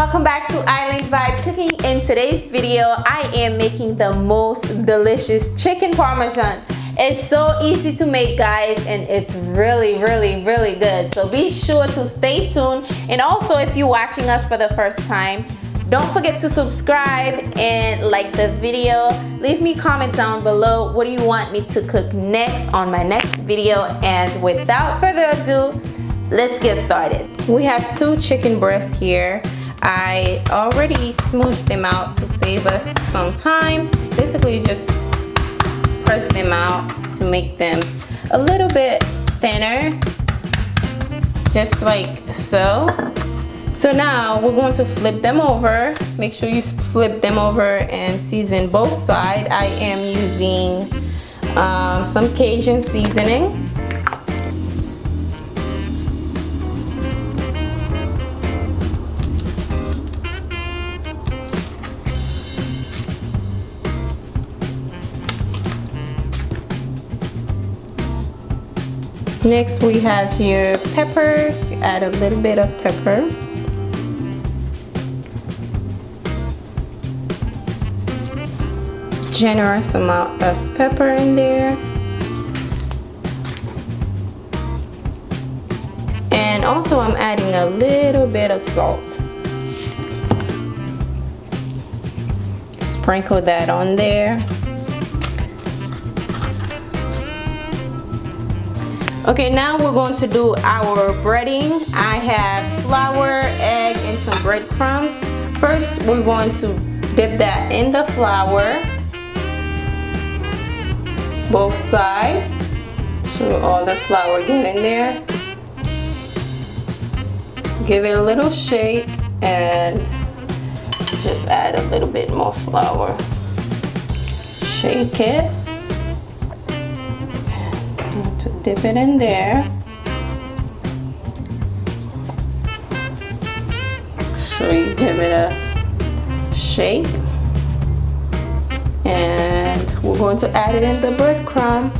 welcome back to Island Vibe Cooking. In today's video, I am making the most delicious chicken parmesan. It's so easy to make, guys, and it's really good. So be sure to stay tuned. And also, if you're watching us for the first time, don't forget to subscribe and like the video. Leave me a comment down below. What do you want me to cook next on my next video? And without further ado, let's get started. We have 2 chicken breasts here. I already smooshed them out to save us some time. Basically, just press them out to make them a little bit thinner, just like so. So now we're going to flip them over. Make sure you flip them over and season both sides. I am using some Cajun seasoning. Next we have here pepper. Add a little bit of pepper. Generous amount of pepper in there. And also I'm adding a little bit of salt. Sprinkle that on there. Okay, now we're going to do our breading. I have flour, egg, and some breadcrumbs. First, we're going to dip that in the flour, both sides, so all the flour get in there. Give it a little shake and just add a little bit more flour. Shake it. To dip it in there. So you give it a shake. And we're going to add it in the breadcrumb.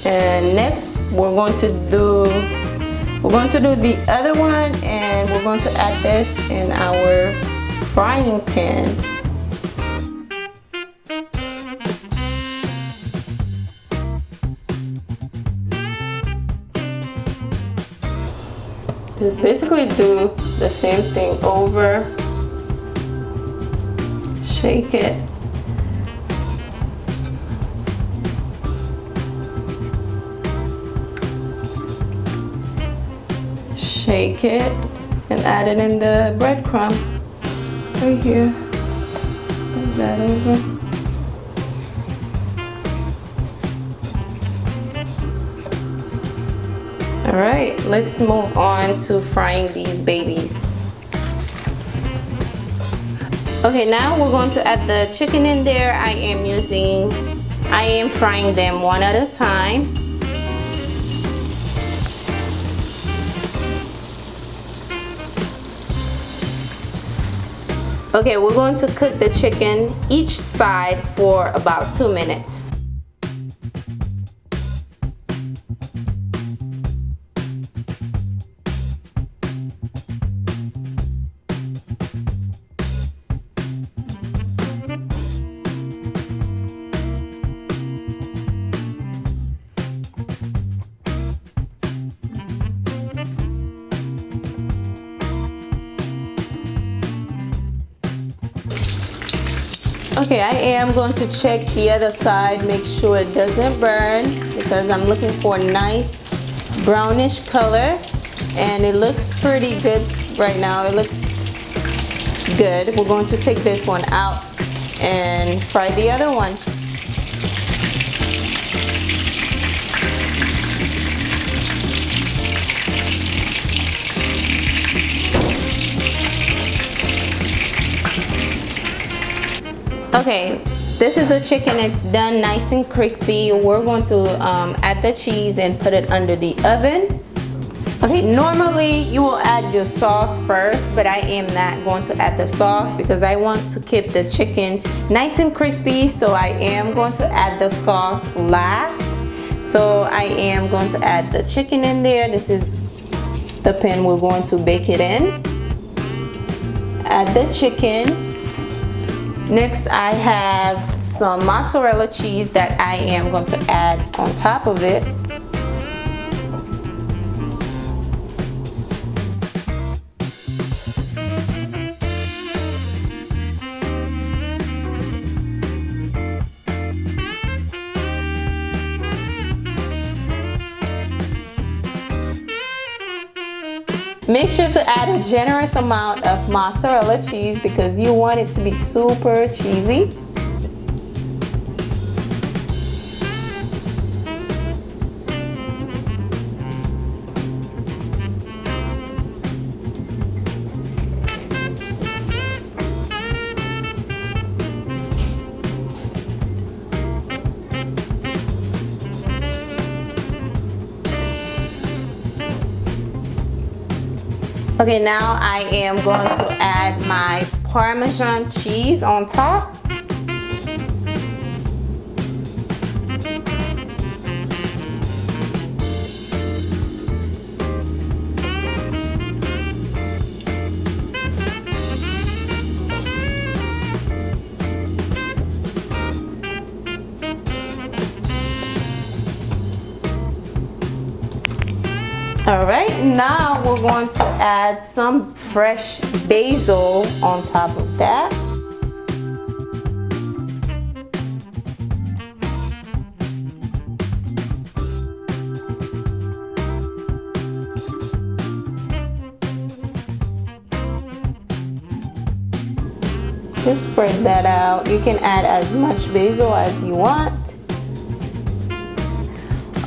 And next we're going to do the other one, and we're going to add this in our frying pan. Just basically do the same thing over. Shake it. Shake it and add it in the breadcrumb right here. Put that over. All right, let's move on to frying these babies. Okay, now we're going to add the chicken in there. I am frying them one at a time. Okay, we're going to cook the chicken each side for about 2 minutes. Okay, I am going to check the other side, make sure it doesn't burn, because I'm looking for a nice brownish color, and it looks pretty good right now. It looks good. We're going to take this one out and fry the other one. Okay, this is the chicken. It's done nice and crispy. We're going to add the cheese and put it under the oven. Okay, Okay, normally you will add your sauce first, but I am not going to add the sauce because I want to keep the chicken nice and crispy, so I am going to add the sauce last. So I am going to add the chicken in there. This is the pan we're going to bake it in. Add the chicken. Next I have some mozzarella cheese that I am going to add on top of it. Make sure to add a generous amount of mozzarella cheese because you want it to be super cheesy. Okay, now I am going to add my Parmesan cheese on top. All right, now we're going to add some fresh basil on top of that. Just spread that out. You can add as much basil as you want.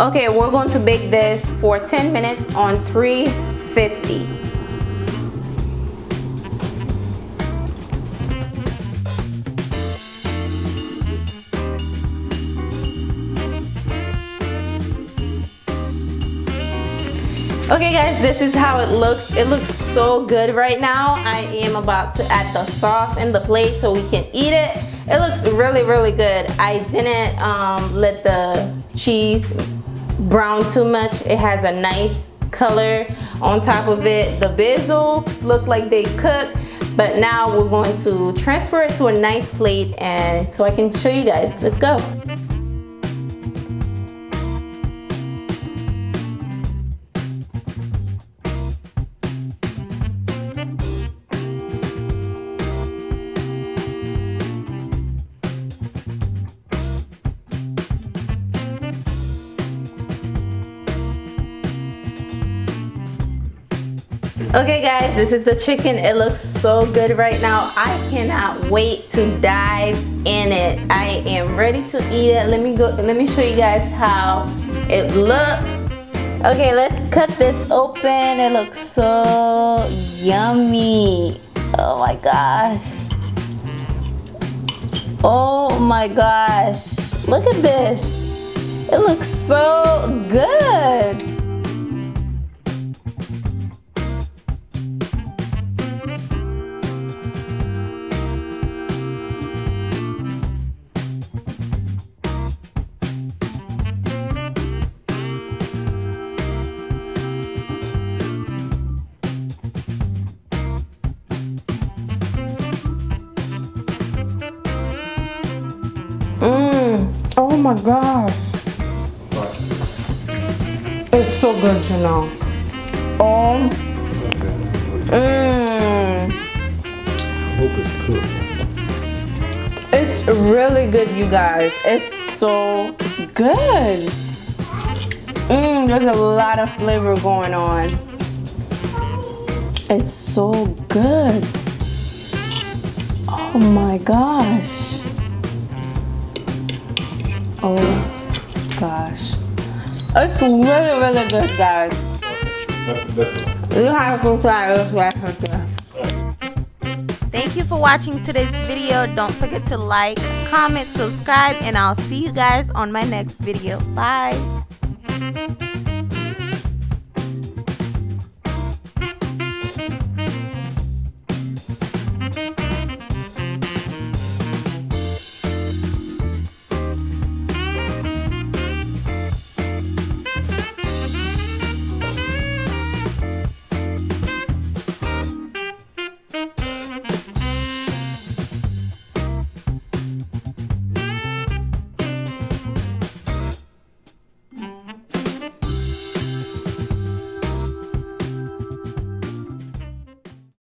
Okay, we're going to bake this for 10 minutes on 350. Okay guys, this is how it looks. It looks so good right now. I am about to add the sauce in the plate so we can eat it. It looks really, really good. I didn't let the cheese brown too much. It has a nice color on top of it. The basil looked like they cooked, but now we're going to transfer it to a nice plate and so I can show you guys. Let's go. Okay guys, this is the chicken. It looks so good right now. I cannot wait to dive in it. I am ready to eat it. Let me show you guys how it looks. Okay, let's cut this open. It looks so yummy. Oh my gosh. Oh my gosh. Look at this. It looks so good. Oh my gosh. It's so good, you know. Oh. I hope it's cooked. It's really good, you guys. It's so good. There's a lot of flavor going on. It's so good. Oh my gosh. Oh gosh. It's really, really good, guys. You have to try this recipe. Thank you for watching today's video. Don't forget to like, comment, subscribe, and I'll see you guys on my next video. Bye.